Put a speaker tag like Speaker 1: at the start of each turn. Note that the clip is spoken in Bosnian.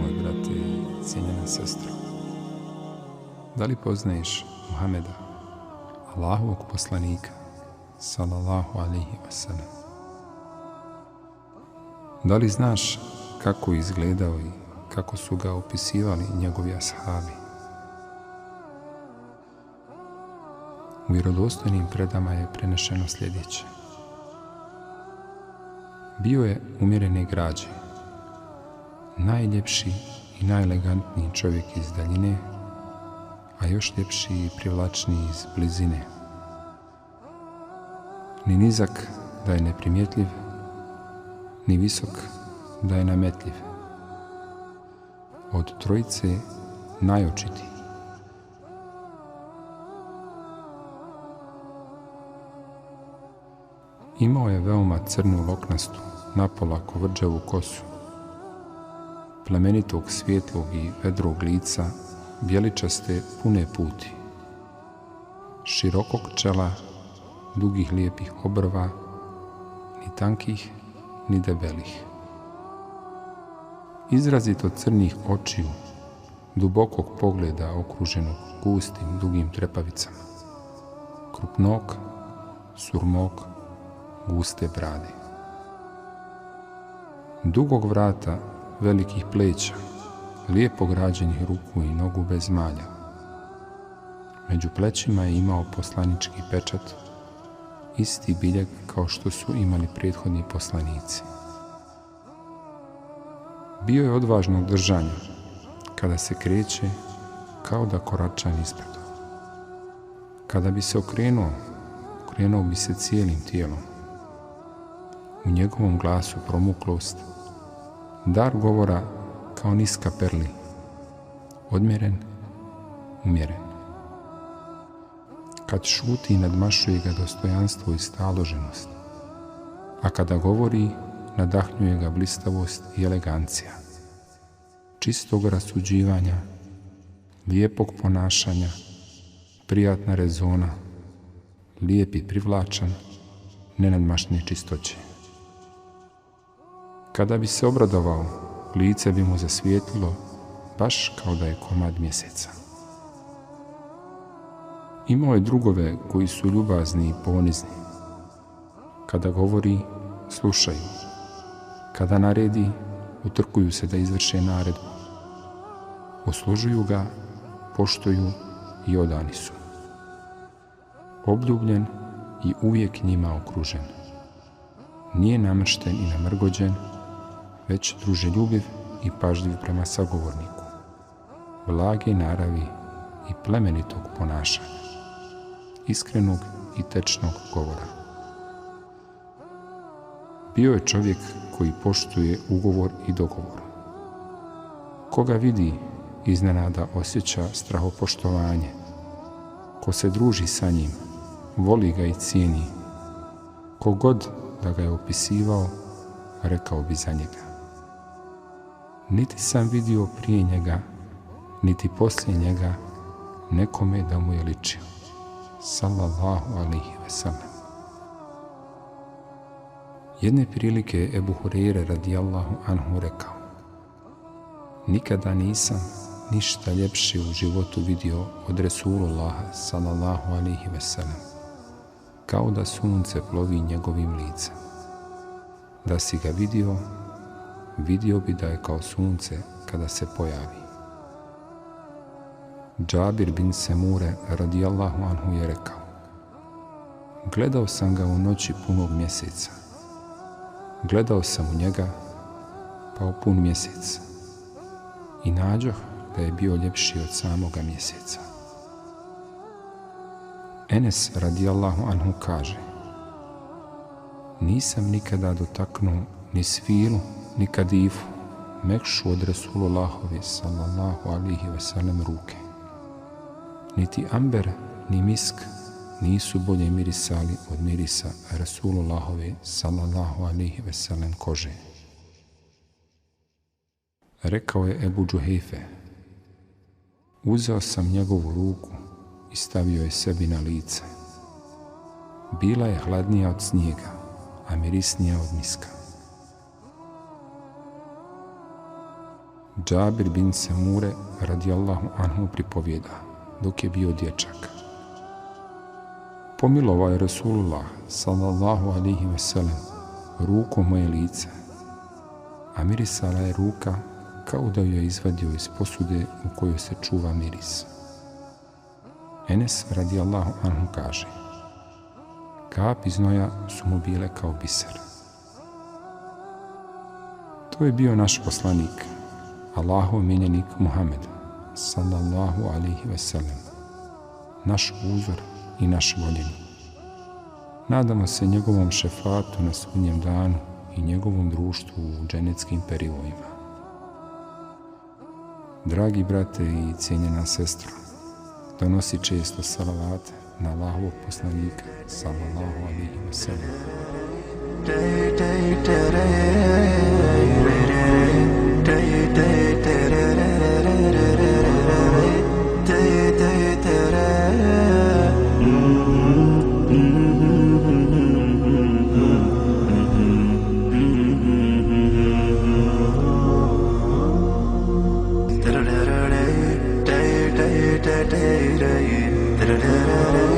Speaker 1: moj brate i cijenjena sestro. Da li poznaješ Muhameda, Allahovog poslanika, sallallahu alejhi ve sellem? Da li znaš kako je izgledao i kako su ga opisivali njegovi ashabi? U vjerodostojnim predama je prenešeno sljedeće. Bio je umjerene građe, najljepši i najelegantniji čovjek iz daljine, a još ljepši i privlačniji iz blizine. Ni nizak da je neprimjetljiv, ni visok da je nametljiv. Od trojice najočitiji. Imao je veoma crnu loknastu, napola kovrđavu kosu, plemenitog, svijetlog i vedrog lica, bijeličaste pune puti, širokog čela, dugih lijepih obrva, ni tankih, ni debelih. Izrazito crnih očiju, dubokog pogleda okruženog gustim, dugim trepavicama, krupnog, surmog, guste brade. Dugog vrata, velikih pleća, lijepo građenih ruku i nogu bez malja. Među plećima je imao poslanički pečat, isti biljeg kao što su imali prethodni poslanici. Bio je odvažnog držanja, kada se kreće, kao da korača nispred. Kada bi se okrenuo bi se cijelim tijelom. U njegovom glasu promuklost, dar govora kao niska perli, odmjeren, umjeren. Kad šuti, nadmašuje ga dostojanstvo i staloženost, a kada govori, nadahnjuje ga blistavost i elegancija, čistog rasuđivanja, lijepog ponašanja, prijatna rezona, lijep i privlačan, nenadmašne čistoće. Kada bi se obradovao, lice bi mu zasvijetlilo, baš kao da je komad mjeseca. Imao je drugove koji su ljubazni i ponizni. Kada govori, slušaju. Kada naredi, utrkuju se da izvrše naredbu. Uslužuju ga, poštuju i odani su. Obljubljen i uvijek njima okružen. Nije namršten i namrgođen, već druželjubiv i pažljiv prema sagovorniku, blage naravi i plemenitog ponašanja, iskrenog i tečnog govora. Bio je čovjek koji poštuje ugovor i dogovor. Koga vidi, iznenada osjeća strahopoštovanje. Ko se druži sa njim, voli ga i cijeni. Kogod da ga je opisivao, rekao bi za njega. Niti sam vidio prije njega, niti poslije njega nekome da mu je ličio. Sallallahu alejhi ve sellem. Jedne prilike je Ebu Hureyre radijallahu anhu rekao: nikada nisam ništa ljepše u životu vidio od Resulullaha sallallahu alejhi ve sellem, kao da sunce plovi njegovim licem. Da si ga vidio bi da je kao sunce kada se pojavi. Džabir bin Semure radijallahu anhu je rekao: gledao sam ga u noći punog mjeseca. Gledao sam u njega, pa u pun mjesec, i nađoh da je bio ljepši od samoga mjeseca. Enes radijallahu anhu kaže: nisam nikada dotaknuo ni svilu, ni kadifu, mekšu od Resulullahove sallallahu alejhi ve sellem ruke. Niti amber, ni misk nisu bolje mirisali od mirisa Resulullahove sallallahu alejhi ve sellem kože. Rekao je Ebu Džuhejfe: uzeo sam njegovu ruku i stavio je sebi na lice. Bila je hladnija od snijega, a mirisnija od miska. Džabir bin Semure radijallahu anhu pripovijeda, dok je bio dječak. Pomilovao je Rasulullah sallallahu alaihi ve sellem rukom moje lice, a mirisala je ruka kao da ju je izvadio iz posude u kojoj se čuva miris. Enes radijallahu anhu kaže, kapi znoja su mu bile kao biser. To je bio naš poslanik, Allahov miljenik Muhammed, sallallahu alaihi ve sellem, naš uzor i naš voljeni. Nadamo se njegovom šefatu na sudnjem danu i njegovom društvu u dženeckim perivojima. Dragi brate i cijenjena sestro, donosi često salavate na Allahovog poslanika, sallallahu alaihi ve sellem.
Speaker 2: Da da da da da da da da da da da da da.